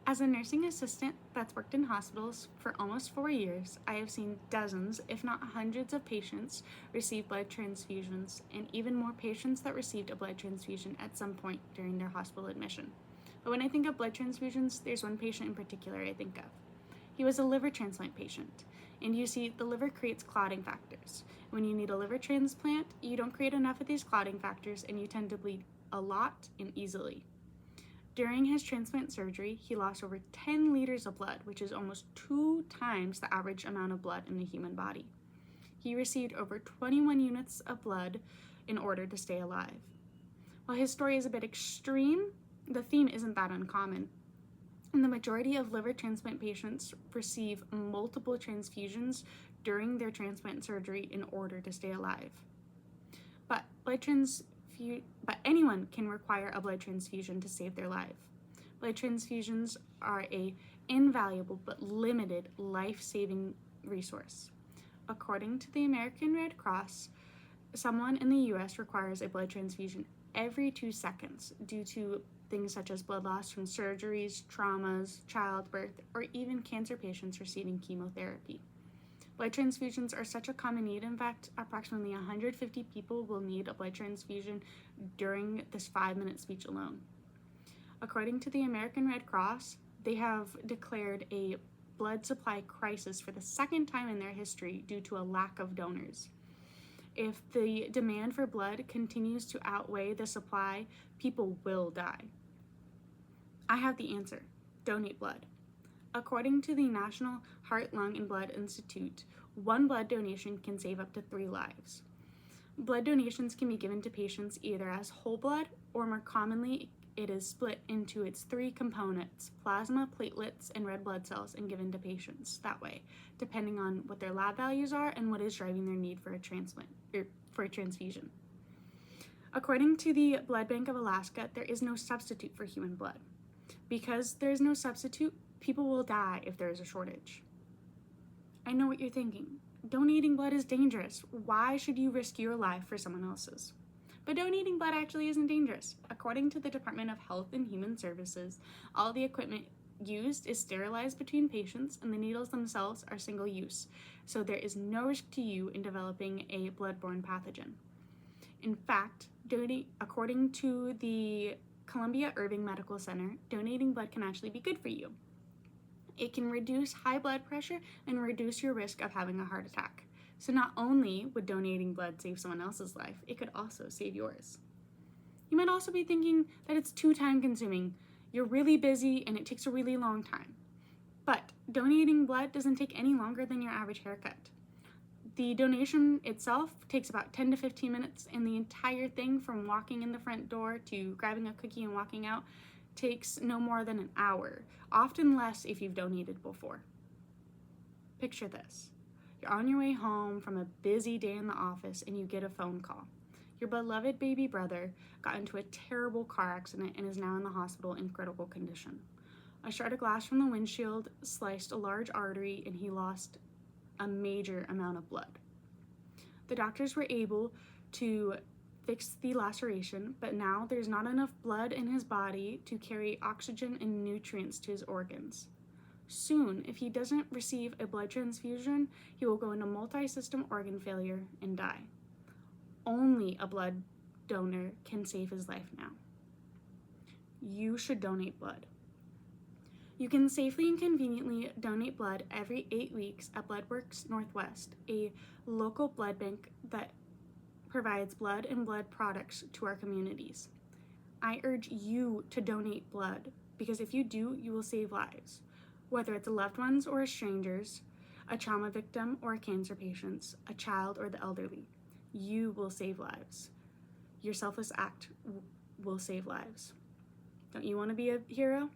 As a nursing assistant that's worked in hospitals for almost 4 years, I have seen dozens, if not hundreds of patients receive blood transfusions, and even more patients that received a blood transfusion at some point during their hospital admission. But when I think of blood transfusions, there's one patient in particular I think of. He was a liver transplant patient, and you see, the liver creates clotting factors. When you need a liver transplant, you don't create enough of these clotting factors, and you tend to bleed a lot and easily. During his transplant surgery, he lost over 10 liters of blood, which is almost 2 times the average amount of blood in the human body. He received over 21 units of blood in order to stay alive. While his story is a bit extreme, the theme isn't that uncommon. And the majority of liver transplant patients receive multiple transfusions during their transplant surgery in order to stay alive. But anyone can require a blood transfusion to save their life. Blood transfusions are an invaluable but limited life-saving resource. According to the American Red Cross, someone in the US requires a blood transfusion every 2 seconds due to things such as blood loss from surgeries, traumas, childbirth, or even cancer patients receiving chemotherapy. Blood transfusions are such a common need. In fact, approximately 150 people will need a blood transfusion during this 5-minute speech alone. According to the American Red Cross, they have declared a blood supply crisis for the 2nd time in their history due to a lack of donors. If the demand for blood continues to outweigh the supply, people will die. I have the answer. Donate blood. According to the National Heart, Lung, and Blood Institute, 1 blood donation can save up to 3 lives. Blood donations can be given to patients either as whole blood, or more commonly, it is split into its 3 components: plasma, platelets, and red blood cells, and given to patients that way, depending on what their lab values are and what is driving their need for a transfusion. According to the Blood Bank of Alaska, there is no substitute for human blood. Because there is no substitute, people will die if there is a shortage. I know what you're thinking. Donating blood is dangerous. Why should you risk your life for someone else's? But donating blood actually isn't dangerous. According to the Department of Health and Human Services, all the equipment used is sterilized between patients, and the needles themselves are single use, so there is no risk to you in developing a blood-borne pathogen. In fact, according to the Columbia Irving Medical Center, donating blood can actually be good for you. It can reduce high blood pressure and reduce your risk of having a heart attack. So not only would donating blood save someone else's life, it could also save yours. You might also be thinking that it's too time consuming. You're really busy and it takes a really long time. But donating blood doesn't take any longer than your average haircut. The donation itself takes about 10 to 15 minutes, and the entire thing from walking in the front door to grabbing a cookie and walking out takes no more than an hour, often less if you've donated before. Picture this. You're on your way home from a busy day in the office and you get a phone call. Your beloved baby brother got into a terrible car accident and is now in the hospital in critical condition. A shard of glass from the windshield sliced a large artery and he lost a major amount of blood. The doctors were able to fix the laceration, but now there's not enough blood in his body to carry oxygen and nutrients to his organs. Soon, if he doesn't receive a blood transfusion, he will go into multi-system organ failure and die. Only a blood donor can save his life now. You should donate blood. You can safely and conveniently donate blood every 8 weeks at BloodWorks Northwest, a local blood bank that provides blood and blood products to our communities. I urge you to donate blood, because if you do, you will save lives. Whether it's loved ones or strangers, a trauma victim or a cancer patient, a child or the elderly, you will save lives. Your selfless act will save lives. Don't you want to be a hero?